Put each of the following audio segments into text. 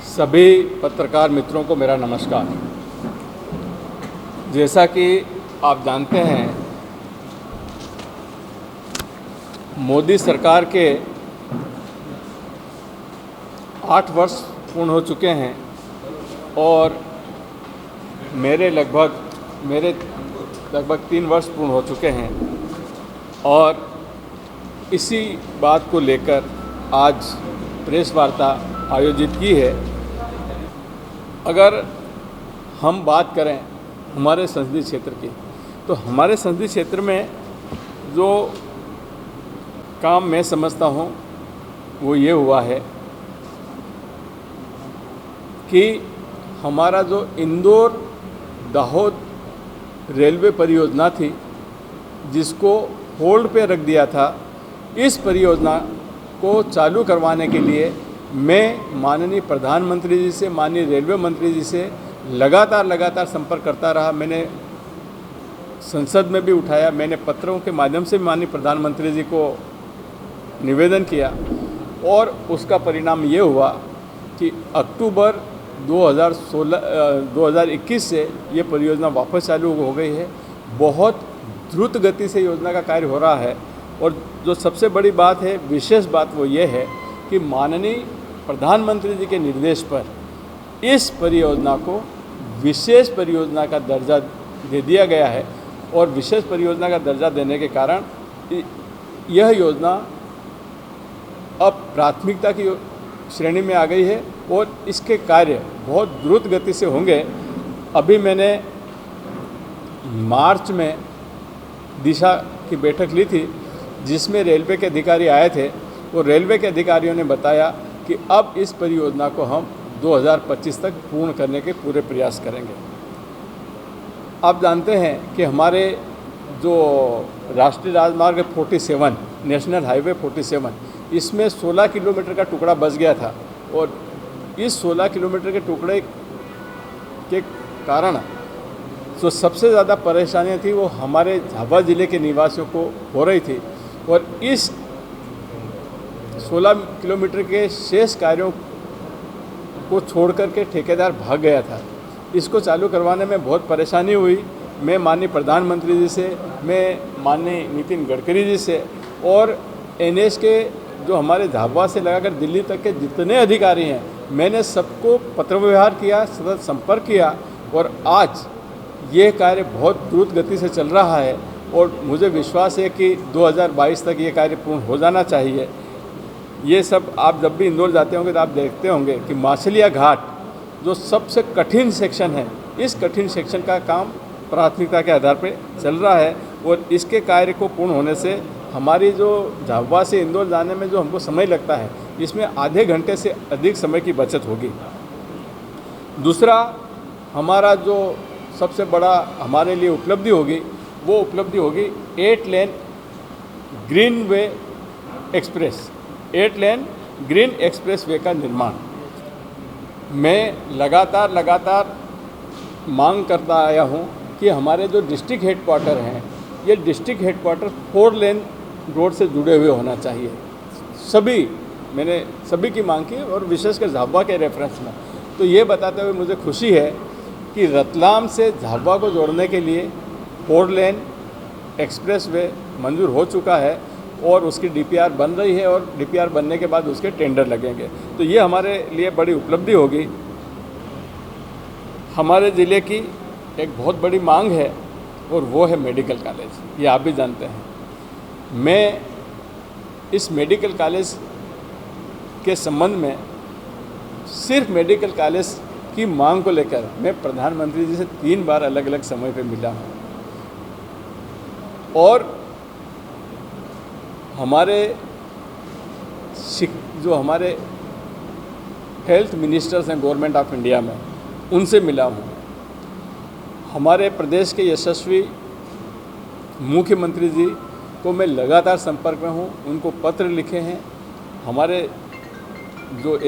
सभी पत्रकार मित्रों को मेरा नमस्कार। जैसा कि आप जानते हैं, मोदी सरकार के 8 वर्ष पूर्ण हो चुके हैं और मेरे लगभग 3 वर्ष पूर्ण हो चुके हैं और इसी बात को लेकर आज प्रेस वार्ता आयोजित की है। अगर हम बात करें हमारे संसदीय क्षेत्र की, तो हमारे संसदीय क्षेत्र में जो काम मैं समझता हूँ वो ये हुआ है कि हमारा जो इंदौर दाहोद रेलवे परियोजना थी, जिसको होल्ड पे रख दिया था, इस परियोजना को चालू करवाने के लिए मैं माननीय प्रधानमंत्री जी से, माननीय रेलवे मंत्री जी से लगातार संपर्क करता रहा। मैंने संसद में भी उठाया, मैंने पत्रों के माध्यम से माननीय प्रधानमंत्री जी को निवेदन किया और उसका परिणाम ये हुआ कि अक्टूबर 2021 से ये परियोजना वापस चालू हो गई है। बहुत द्रुत गति से योजना का कार्य हो रहा है और जो सबसे बड़ी बात है, विशेष बात, वो ये है कि माननीय प्रधानमंत्री जी के निर्देश पर इस परियोजना को विशेष परियोजना का दर्जा दे दिया गया है और विशेष परियोजना का दर्जा देने के कारण यह योजना अब प्राथमिकता की श्रेणी में आ गई है और इसके कार्य बहुत द्रुत गति से होंगे। अभी मैंने मार्च में दिशा की बैठक ली थी, जिसमें रेलवे के अधिकारी आए थे और रेलवे के अधिकारियों ने बताया कि अब इस परियोजना को हम 2025 तक पूर्ण करने के पूरे प्रयास करेंगे। आप जानते हैं कि हमारे जो राष्ट्रीय राजमार्ग 47, नेशनल हाईवे 47, इसमें 16 किलोमीटर का टुकड़ा बच गया था और इस 16 किलोमीटर के टुकड़े के कारण जो सबसे ज़्यादा परेशानियाँ थी वो हमारे झाबुआ ज़िले के निवासियों को हो रही थी और इस 16 किलोमीटर के शेष कार्यों को छोड़ करके ठेकेदार भाग गया था। इसको चालू करवाने में बहुत परेशानी हुई। मैं माननीय प्रधानमंत्री जी से, मैं माननीय नितिन गडकरी जी से और एनएच के जो हमारे झाबुआ से लगाकर दिल्ली तक के जितने अधिकारी हैं, मैंने सबको पत्र व्यवहार किया, सतत संपर्क किया और आज ये कार्य बहुत द्रुत गति से चल रहा है और मुझे विश्वास है कि 2022 तक ये कार्य पूर्ण हो जाना चाहिए। ये सब आप जब भी इंदौर जाते होंगे तो आप देखते होंगे कि माछलिया घाट जो सबसे कठिन सेक्शन है, इस कठिन सेक्शन का काम प्राथमिकता के आधार पर चल रहा है और इसके कार्य को पूर्ण होने से हमारी जो झाबुआ से इंदौर जाने में जो हमको समय लगता है, इसमें आधे घंटे से अधिक समय की बचत होगी। दूसरा, हमारा जो सबसे बड़ा हमारे लिए उपलब्धि होगी, वो उपलब्धि होगी 8 lane green way express, 8 lane green express way का निर्माण। मैं लगातार मांग करता आया हूँ कि हमारे जो डिस्ट्रिक्ट हेडक्वार्टर हैं, ये डिस्ट्रिक्ट हेडक्वार्टर 4 लेन रोड से जुड़े हुए होना चाहिए। मैंने सभी की मांग की और विशेषकर झाबुआ के रेफरेंस में। तो ये बताते हुए मुझे खुशी है कि रतलाम से झाबुआ को जोड़ने के लिए 4 लेन एक्सप्रेस वे मंजूर हो चुका है और उसकी डीपीआर बन रही है और डीपीआर बनने के बाद उसके टेंडर लगेंगे। तो ये हमारे लिए बड़ी उपलब्धि होगी। हमारे ज़िले की एक बहुत बड़ी मांग है और वो है मेडिकल कॉलेज। ये आप भी जानते हैं। मैं इस मेडिकल कॉलेज के संबंध में सिर्फ मेडिकल कॉलेज की मांग को लेकर मैं प्रधानमंत्री जी से 3 बार अलग अलग समय पे मिला हूँ और जो हमारे हेल्थ मिनिस्टर्स हैं गवर्नमेंट ऑफ इंडिया में, उनसे मिला हूँ। हमारे प्रदेश के यशस्वी मुख्यमंत्री जी को मैं लगातार संपर्क में हूँ, उनको पत्र लिखे हैं। हमारे जो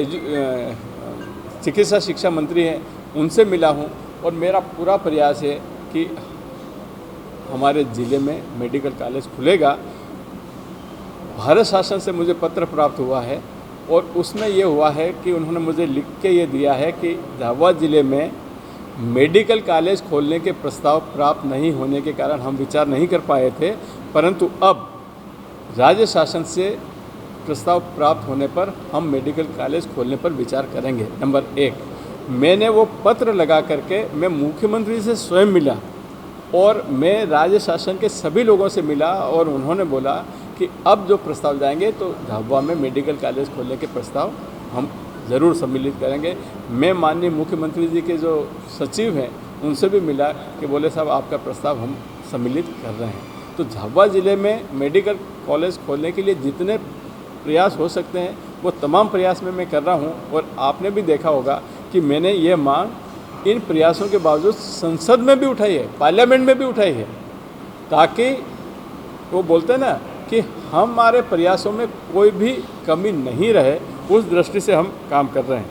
चिकित्सा शिक्षा मंत्री हैं, उनसे मिला हूँ और मेरा पूरा प्रयास है कि हमारे ज़िले में मेडिकल कॉलेज खुलेगा। भारत शासन से मुझे पत्र प्राप्त हुआ है और उसमें ये हुआ है कि उन्होंने मुझे लिख के ये दिया है कि झाबुआ ज़िले में मेडिकल कॉलेज खोलने के प्रस्ताव प्राप्त नहीं होने के कारण हम विचार नहीं कर पाए थे, परंतु अब राज्य शासन से प्रस्ताव प्राप्त होने पर हम मेडिकल कॉलेज खोलने पर विचार करेंगे। नंबर 1, मैंने वो पत्र लगा करके मैं मुख्यमंत्री से स्वयं मिला और मैं राज्य शासन के सभी लोगों से मिला और उन्होंने बोला कि अब जो प्रस्ताव जाएंगे तो झाबुआ में मेडिकल कॉलेज खोलने के प्रस्ताव हम ज़रूर सम्मिलित करेंगे। मैं माननीय मुख्यमंत्री जी के जो सचिव हैं उनसे भी मिला कि बोले साहब आपका प्रस्ताव हम सम्मिलित कर रहे हैं। तो झाबुआ ज़िले में मेडिकल कॉलेज खोलने के लिए जितने प्रयास हो सकते हैं वो तमाम प्रयास में मैं कर रहा हूँ और आपने भी देखा होगा कि मैंने ये मांग इन प्रयासों के बावजूद संसद में भी उठाई है, पार्लियामेंट में भी उठाई है, ताकि वो बोलते हैं ना कि हमारे प्रयासों में कोई भी कमी नहीं रहे, उस दृष्टि से हम काम कर रहे हैं।